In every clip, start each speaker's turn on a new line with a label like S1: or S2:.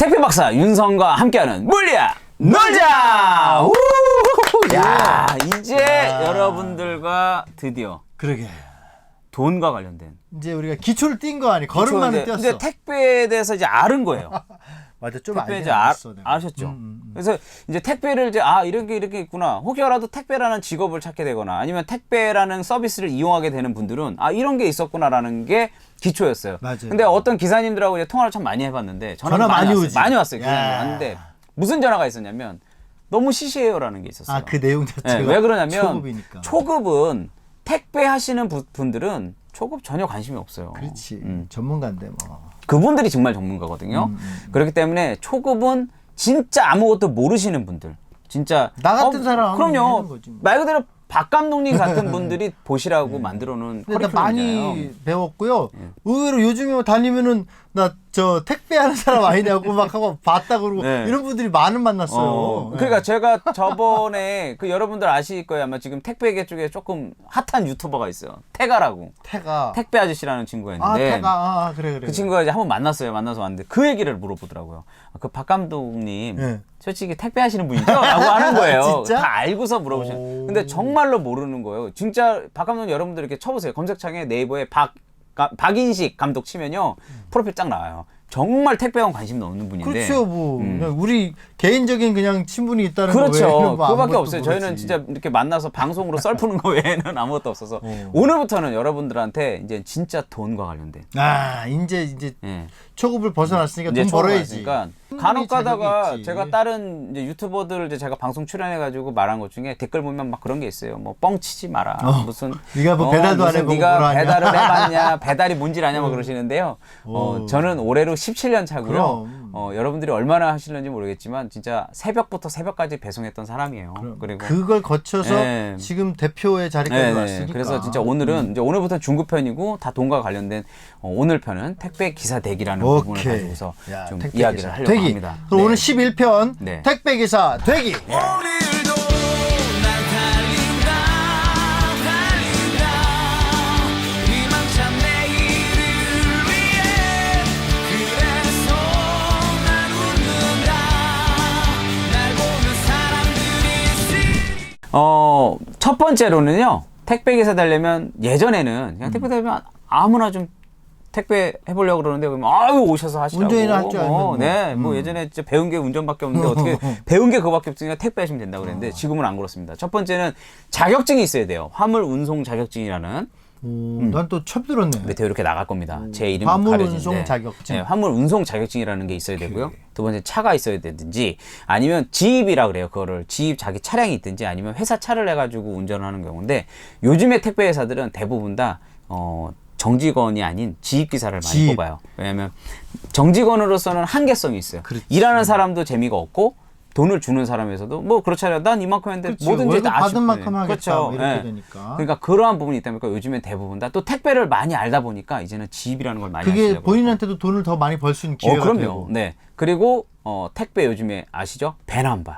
S1: 택배 박사 윤성과 함께하는 물리학 놀자. 야, 이제 여러분들과 드디어
S2: 그러게
S1: 돈과 관련된
S2: 이제 우리가 기초를 띈 거 아니? 걸음만은 띄었어.
S1: 이제 택배에 대해서 이제 알은 거예요.
S2: 맞아, 좀
S1: 택배
S2: 알긴
S1: 이제
S2: 알았어, 내가.
S1: 아셨죠? 그래서 이제 택배를 이제 이렇게 있구나. 혹여라도 택배라는 직업을 찾게 되거나 아니면 택배라는 서비스를 이용하게 되는 분들은 이런 게 있었구나라는 게 기초였어요.
S2: 맞아요.
S1: 근데 어떤 기사님들하고 이제 통화를 참 많이 해봤는데
S2: 전화 많이 오지.
S1: 많이 왔어요. 기사님
S2: 야.
S1: 왔는데 무슨 전화가 있었냐면 너무 시시해요라는 게 있었어요.
S2: 그 내용 자체가
S1: 왜 그러냐면
S2: 초급이니까.
S1: 초급은 택배 하시는 분들은 초급 전혀 관심이 없어요.
S2: 그렇지. 전문가인데 뭐.
S1: 그분들이 정말 전문가거든요. 그렇기 때문에 초급은 진짜 아무것도 모르시는 분들, 진짜
S2: 나 같은 사람
S1: 그럼요.
S2: 하는 거지 뭐.
S1: 말 그대로 박 감독님 같은 분들이 보시라고 만들어 놓은
S2: 근데 나
S1: 커리큘럼이잖아요.
S2: 많이 배웠고요. 의외로 요즘에 다니면은 나 저 택배하는 사람 아니냐고 막 하고 봤다 그러고
S1: 네.
S2: 이런 분들이 많은 만났어요.
S1: 그러니까 제가 저번에 여러분들 아실 거예요. 아마 지금 택배계 쪽에 조금 핫한 유튜버가 있어요. 태가라고.
S2: 태가.
S1: 택배 아저씨라는 친구가 있는데
S2: 태가. 그래.
S1: 그 친구가 이제 한번 만나서 왔는데 그 얘기를 물어보더라고요. 그 박 감독님
S2: 네.
S1: 솔직히 택배 하시는 분이죠? 라고 하는 거예요.
S2: 진짜?
S1: 다 알고서 물어보시는. 근데 정말로 모르는 거예요. 진짜 박 감독님 여러분들 이렇게 쳐보세요. 검색창에 네이버에 박인식 감독 치면요. 프로필 딱 나와요. 정말 택배와 관심도 없는 분인데.
S2: 그렇죠, 뭐 그냥 우리 개인적인 그냥 친분이 있다는
S1: 그렇죠.
S2: 거 외에는 뭐
S1: 그거밖에
S2: 아무것도
S1: 없어요.
S2: 모르지.
S1: 저희는 진짜 이렇게 만나서 방송으로 썰 푸는 거 외에는 아무것도 없어서 오늘부터는 여러분들한테 이제 진짜 돈과 관련된.
S2: 이제
S1: 예.
S2: 초급을 벗어났으니까
S1: 이제
S2: 돈 벌어야지.
S1: 그러니까 간혹 가다가 제가 다른 이제 유튜버들 이제 제가 방송 출연해가지고 말한 것 중에 댓글 보면 막 그런 게 있어요. 뭐 뻥치지 마라. 무슨
S2: 네가 뭐 배달도 안
S1: 무슨
S2: 해보고
S1: 네가
S2: 뭘 하냐.
S1: 배달을 해봤냐, 배달이 뭔지 아냐 뭐 그러시는데요. 저는 올해로 17년 차고요.
S2: 그럼.
S1: 여러분들이 얼마나 하시는지 모르겠지만 진짜 새벽부터 새벽까지 배송했던 사람이에요. 그리고
S2: 그걸 거쳐서
S1: 네.
S2: 지금 대표의 자리까지 왔으니까.
S1: 그래서 진짜 오늘은 이제 오늘부터 중급편이고 다 돈과 관련된 오늘 편은 택배 기사 대기라는 부분을 가지고서 좀
S2: 택배
S1: 이야기를
S2: 기사.
S1: 하려고
S2: 되기.
S1: 합니다.
S2: 그럼 오늘 11편
S1: 네.
S2: 택배 기사 되기.
S3: 오늘도 난 달린다 희망찬 내일을 위해 그래서 난 웃는다 날 보는 사람들이
S1: 첫 번째로는요. 택배 기사 되려면 예전에는 그냥 택배 되면 아무나 좀 택배 해보려고 그러는데 그러면 오셔서 하시라고.
S2: 운전이나 할 줄 알면 뭐.
S1: 네, 뭐 예전에 진짜 배운 게 운전밖에 없는데 어떻게 배운 게 그거밖에 없으니까 택배 하시면 된다고 그랬는데 지금은 안 그렇습니다. 첫 번째는 자격증이 있어야 돼요. 화물 운송 자격증이라는.
S2: 난 또 처음 들었네.
S1: 메테오 이렇게 나갈 겁니다. 제 이름이
S2: 화물
S1: 가려진데.
S2: 운송 자격증.
S1: 네, 화물 운송 자격증이라는 게 있어야 되고요. 두 번째 차가 있어야 되든지 아니면 지입이라 그래요. 그거를 지입 자기 차량이 있든지 아니면 회사 차를 해가지고 운전을 하는 경우인데 요즘에 택배 회사들은 대부분 다 정직원이 아닌 지입 기사를 많이 뽑아요. 왜냐하면 정직원으로서는 한계성이 있어요.
S2: 그렇지.
S1: 일하는 사람도 재미가 없고 돈을 주는 사람에서도 뭐 그렇잖아요. 난 이만큼 했는데
S2: 그렇지.
S1: 뭐든지
S2: 월급
S1: 다
S2: 받은 만큼 하겠다.
S1: 그렇죠.
S2: 뭐 이렇게
S1: 네.
S2: 되니까.
S1: 그러니까 그러한 부분이 있다 보니까 요즘엔 대부분 다 또 택배를 많이 알다 보니까 이제는 지입이라는 걸 많이
S2: 그게
S1: 하시려고
S2: 본인한테도 돈을 더 많이 벌 수 있는 기회가
S1: 그럼요.
S2: 되고.
S1: 네. 그리고 택배 요즘에 아시죠? 배넘버.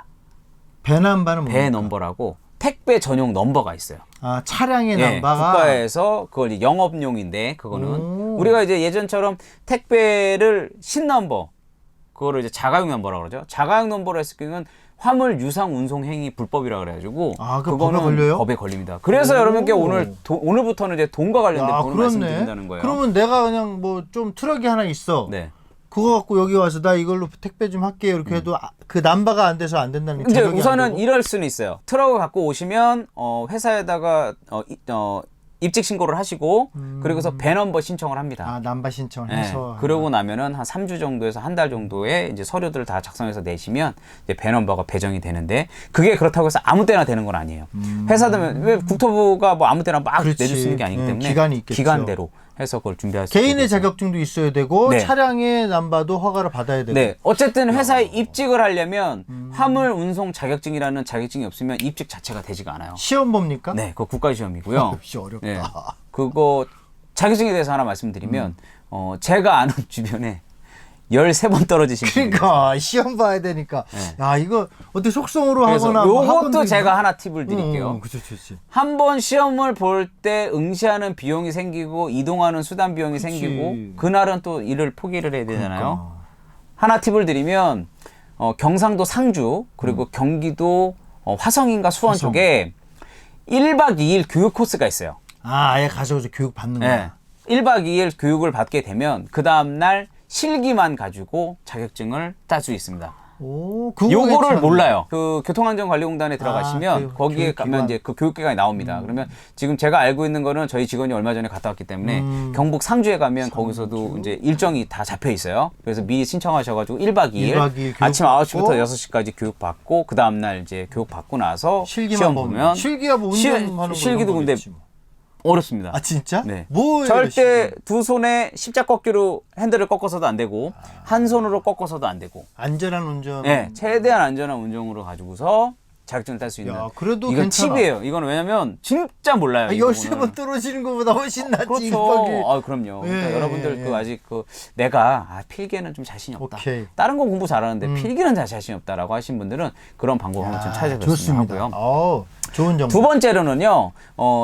S2: 배넘버는 뭡니까?
S1: 배넘버라고 택배 전용 넘버가 있어요.
S2: 차량의
S1: 예,
S2: 넘버가
S1: 국가에서 그걸 이제 영업용인데 그거는
S2: 오.
S1: 우리가 이제 예전처럼 택배를 신넘버 그거를 이제 자가용 넘버라고 그러죠. 자가용 넘버로 했을 경우는 화물 유상 운송 행위 불법이라 그래가지고
S2: 그
S1: 그거는
S2: 법에 걸려요?
S1: 법에 걸립니다. 그래서 여러분께 오늘부터는 이제 돈과 관련된 부분을 말씀드린다는 거예요.
S2: 그러면 내가 그냥 뭐 좀 트럭이 하나 있어.
S1: 네.
S2: 그거 갖고 여기 와서 나 이걸로 택배 좀 할게요. 이렇게 해도 그 남바가 안 돼서 안 된다는 게
S1: 이제
S2: 자격이 안
S1: 우선은
S2: 되고?
S1: 이럴 수는 있어요. 트럭을 갖고 오시면 회사에다가 입직 신고를 하시고 그리고서 배넘버 신청을 합니다.
S2: 남바 신청을
S1: 네.
S2: 해서
S1: 그러고 나면은 한 3주 정도에서 한 달 정도의 이제 서류들을 다 작성해서 내시면 이제 배넘버가 배정이 되는데 그게 그렇다고 해서 아무 때나 되는 건 아니에요. 회사들은 왜 국토부가 뭐 아무 때나 막
S2: 그렇지.
S1: 내줄 수 있는 게 아니기 때문에
S2: 기간이 있겠죠.
S1: 기간대로 해서 그걸 준비할 수
S2: 개인의
S1: 있게 되죠.
S2: 자격증도 있어야 되고
S1: 네.
S2: 차량의 남바도 허가를 받아야 되고.
S1: 네, 어쨌든 회사에 입직을 하려면 화물 운송 자격증이라는 자격증이 없으면 입직 자체가 되지가 않아요.
S2: 시험 봅니까?
S1: 네, 그거 국가 시험이고요.
S2: 역시 어렵다.
S1: 네, 그거 자격증에 대해서 하나 말씀드리면 제가 아는 주변에 13번 떨어지신 분이
S2: 그러니까 시험 봐야 되니까.
S1: 네.
S2: 야 이거 어떻게 속성으로
S1: 그래서
S2: 하거나 뭐
S1: 요것도
S2: 학원도
S1: 제가
S2: 있나?
S1: 하나 팁을 드릴게요.
S2: 그렇지.
S1: 한 번 시험을 볼 때 응시하는 비용이 생기고 이동하는 수단 비용이
S2: 그치.
S1: 생기고 그날은 또 일을 포기를 해야 되잖아요.
S2: 그러니까.
S1: 하나 팁을 드리면 경상도 상주 그리고 경기도 화성인가 수원
S2: 화성.
S1: 쪽에 1박 2일 교육 코스가 있어요.
S2: 아, 아예 가서 교육 받는 거야.
S1: 네. 1박 2일 교육을 받게 되면 그 다음날 실기만 가지고 자격증을 딸 수 있습니다.
S2: 오, 그거
S1: 요거를
S2: 괜찮네.
S1: 몰라요. 그 교통안전관리공단에 들어가시면
S2: 그
S1: 거기에
S2: 교육기관.
S1: 가면 이제 그 교육기관이 나옵니다. 그러면 지금 제가 알고 있는 거는 저희 직원이 얼마 전에 갔다 왔기 때문에 경북 상주에 가면 거기서도 이제 일정이 다 잡혀 있어요. 그래서 미리 신청하셔가지고 1박 2일,
S2: 1박 2일 교육
S1: 아침 9시부터
S2: 받고
S1: 6시까지 교육 받고 그 다음날 이제 교육 받고 나서
S2: 실기만
S1: 시험
S2: 보면
S1: 보면
S2: 실기가 뭐 운전하는 거
S1: 실기도 근데 어렵습니다.
S2: 아, 진짜?
S1: 네.
S2: 뭐
S1: 절대 두 손에 십자꺾기로 핸들을 꺾어서도 안 되고 한 손으로 꺾어서도 안 되고
S2: 안전한 운전.
S1: 네, 최대한 안전한 운전으로 가지고서 자격증을 딸 수 있는.
S2: 야, 그래도
S1: 이건
S2: 괜찮아.
S1: 팁이에요. 이건 왜냐면 진짜 몰라요.
S2: 아,
S1: 이
S2: 13번
S1: 부분은.
S2: 떨어지는 것보다 훨씬 낫지.
S1: 그렇죠.
S2: 일박이.
S1: 아, 그럼요. 그러니까
S2: 예,
S1: 여러분들
S2: 예,
S1: 그
S2: 예.
S1: 아직 그 내가 필기에는 좀 자신이 없다.
S2: 오케이.
S1: 다른 건 공부 잘하는데 필기는 잘 자신이 없다라고 하신 분들은 그런 방법 한번 좀 찾아보셨으면
S2: 좋습니다.
S1: 하고요.
S2: 좋은 정보.
S1: 두 번째로는요,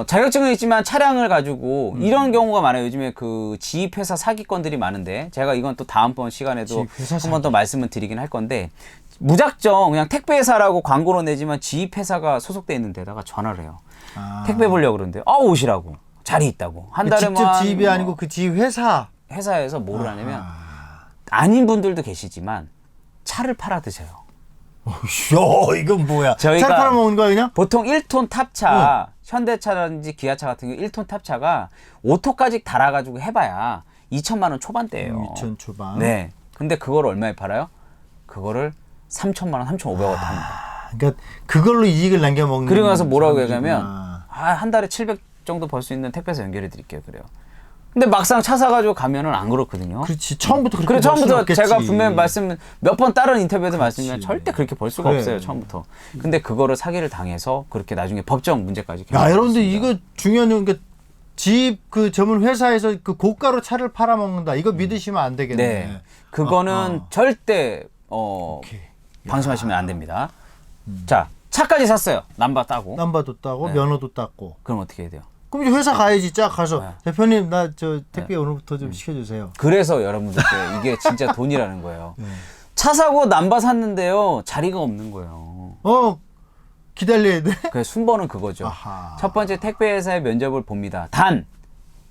S1: 자격증은 있지만 차량을 가지고 이런 경우가 많아요. 요즘에 그 지입회사 사기건들이 많은데, 제가 이건 또 다음번 시간에도
S2: 지입회사
S1: 한 번 더 말씀을 드리긴 할 건데, 무작정 그냥 택배회사라고 광고로 내지만 지입회사가 소속돼 있는 데다가 전화를 해요.
S2: 아.
S1: 택배 보려고 그러는데, 오시라고. 자리 있다고. 한
S2: 그
S1: 달에
S2: 직접
S1: 뭐
S2: 지입이 아니고 그 지입 회사.
S1: 회사에서 뭐를 하냐면, 아닌 분들도 계시지만, 차를 팔아 드세요.
S2: 이건 뭐야?
S1: 저희가-
S2: 차 팔아먹는 거야 그냥?
S1: 보통 1톤 탑차, 현대차라든지 기아차 같은 경우 1톤 탑차가 오토까지 달아가지고 해봐야 2천만 원 초반대예요.
S2: 2천 초반.
S1: 네. 근데 그걸 얼마에 팔아요? 그거를 3천만 원, 3,500원 팝니다.
S2: 그러니까 그걸로 이익을 남겨먹는.
S1: 그리고 나서 뭐라고
S2: 사람들이구나.
S1: 얘기하면, 한 달에 700 정도 벌 수 있는 택배사 연결해 드릴게요. 그래요. 근데 막상 차 사가지고 가면은 안 그렇거든요.
S2: 그렇지. 처음부터 그렇게
S1: 그래,
S2: 벌 수는
S1: 처음부터
S2: 없겠지.
S1: 제가 분명히 몇 번 다른 인터뷰에도 말씀드리면
S2: 그렇지.
S1: 절대 그렇게 벌 수가
S2: 그래.
S1: 없어요. 처음부터. 근데 그거를 사기를 당해서 그렇게 나중에 법정 문제까지
S2: 야,
S1: 겪었습니다.
S2: 여러분들 이거 중요한 건 그러니까 지입 그 전문 회사에서 그 고가로 차를 팔아먹는다. 이거 믿으시면 안 되겠네.
S1: 네. 그거는 절대 방심하시면 안 됩니다. 자, 차까지 샀어요. 남바 따고.
S2: 남바도 따고
S1: 네.
S2: 면허도 땄고.
S1: 그럼 어떻게 해야 돼요?
S2: 그럼 이제 회사 가야지. 쫙 가서
S1: 네.
S2: 대표님 나 저 택배 오늘부터 좀 시켜주세요.
S1: 그래서 여러분들께 이게 진짜 돈이라는 거예요. 차 사고 남바 샀는데요. 자리가 없는 거예요.
S2: 기다려야 돼.
S1: 그 순번은 그거죠.
S2: 아하.
S1: 첫 번째 택배회사의 면접을 봅니다. 단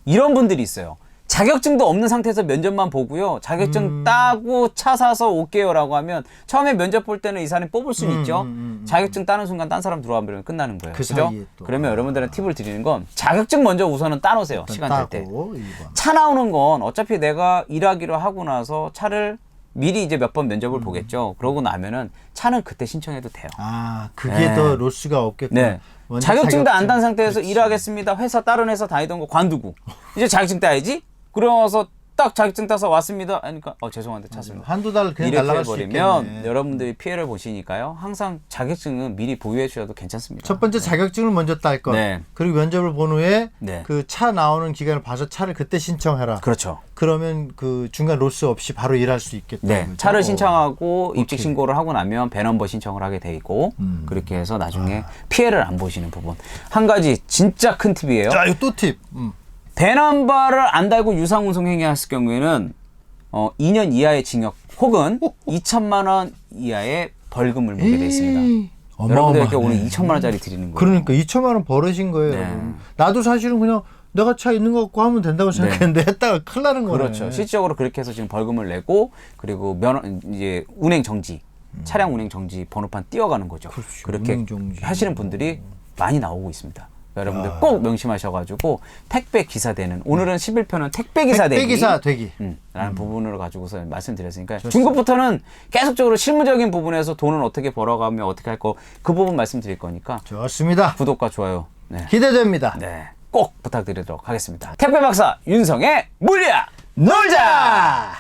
S1: 이런 분들이 있어요. 자격증도 없는 상태에서 면접만 보고요. 자격증 따고 차 사서 올게요라고 하면 처음에 면접 볼 때는 이 사람이 뽑을 수는 있죠. 자격증 따는 순간 딴 사람 들어가면 끝나는 거예요.
S2: 그
S1: 그죠?
S2: 사이에 또.
S1: 그러면 여러분들은 팁을 드리는 건 자격증 먼저 우선은 따놓으세요. 시간 될 때.
S2: 따고 2번.
S1: 차 나오는 건 어차피 내가 일하기로 하고 나서 차를 미리 이제 몇 번 면접을 보겠죠. 그러고 나면은 차는 그때 신청해도 돼요.
S2: 아, 그게
S1: 네.
S2: 더 로스가 없겠다.
S1: 네.
S2: 먼저
S1: 자격증도 안 딴 상태에서
S2: 그렇지.
S1: 일하겠습니다. 다른 회사 다니던 거 관두고. 이제 자격증 따야지? 그러면서 딱 자격증 따서 왔습니다. 그러니까, 죄송한데 찼습니다.
S2: 한두 달 그냥
S1: 이렇게
S2: 날아갈 수
S1: 해버리면
S2: 있겠네.
S1: 여러분들이 피해를 보시니까요. 항상 자격증은 미리 보유해 주셔도 괜찮습니다.
S2: 첫 번째 자격증을 먼저 딸 것.
S1: 네.
S2: 그리고 면접을 본 후에
S1: 네.
S2: 그 차 나오는 기간을 봐서 차를 그때 신청해라.
S1: 그렇죠.
S2: 그러면 그 중간 로스 없이 바로 일할 수 있겠다.
S1: 네.
S2: 그죠?
S1: 차를 신청하고 입직 신고를 하고 나면 배넘버 신청을 하게 돼 있고 그렇게 해서 나중에 피해를 안 보시는 부분. 한 가지 진짜 큰 팁이에요.
S2: 자, 이거 또 팁.
S1: 배넘버를 안 달고 유상운송 행위했을 경우에는 2년 이하의 징역 혹은 2천만 원 이하의 벌금을 물게 돼 있습니다. 여러분들께 오늘 2천만 원짜리 드리는 거예요.
S2: 그러니까 2천만 원 벌어진 거예요.
S1: 네.
S2: 여러분. 나도 사실은 그냥 내가 차 있는 거 갖고 하면 된다고 생각했는데 했다가 큰일 나는 거네.
S1: 그렇죠. 실질적으로 그렇게 해서 지금 벌금을 내고 그리고 이제 운행 정지, 차량 운행 정지 번호판 띄어가는 거죠.
S2: 그렇죠.
S1: 그렇게
S2: 운행 정지.
S1: 하시는 분들이 많이 나오고 있습니다. 여러분들 꼭 명심하셔가지고 택배 기사 되는 오늘은 11편은 택배 기사 되기.
S2: 택배 기사 되기.
S1: 라는 부분을 가지고서 말씀드렸으니까 중급부터는 계속적으로 실무적인 부분에서 돈은 어떻게 벌어가며 어떻게 할 거 그 부분 말씀드릴 거니까
S2: 좋습니다.
S1: 구독과 좋아요
S2: 기대됩니다.
S1: 네, 꼭 부탁드리도록 하겠습니다. 택배 박사 윤성의 물리학 놀자.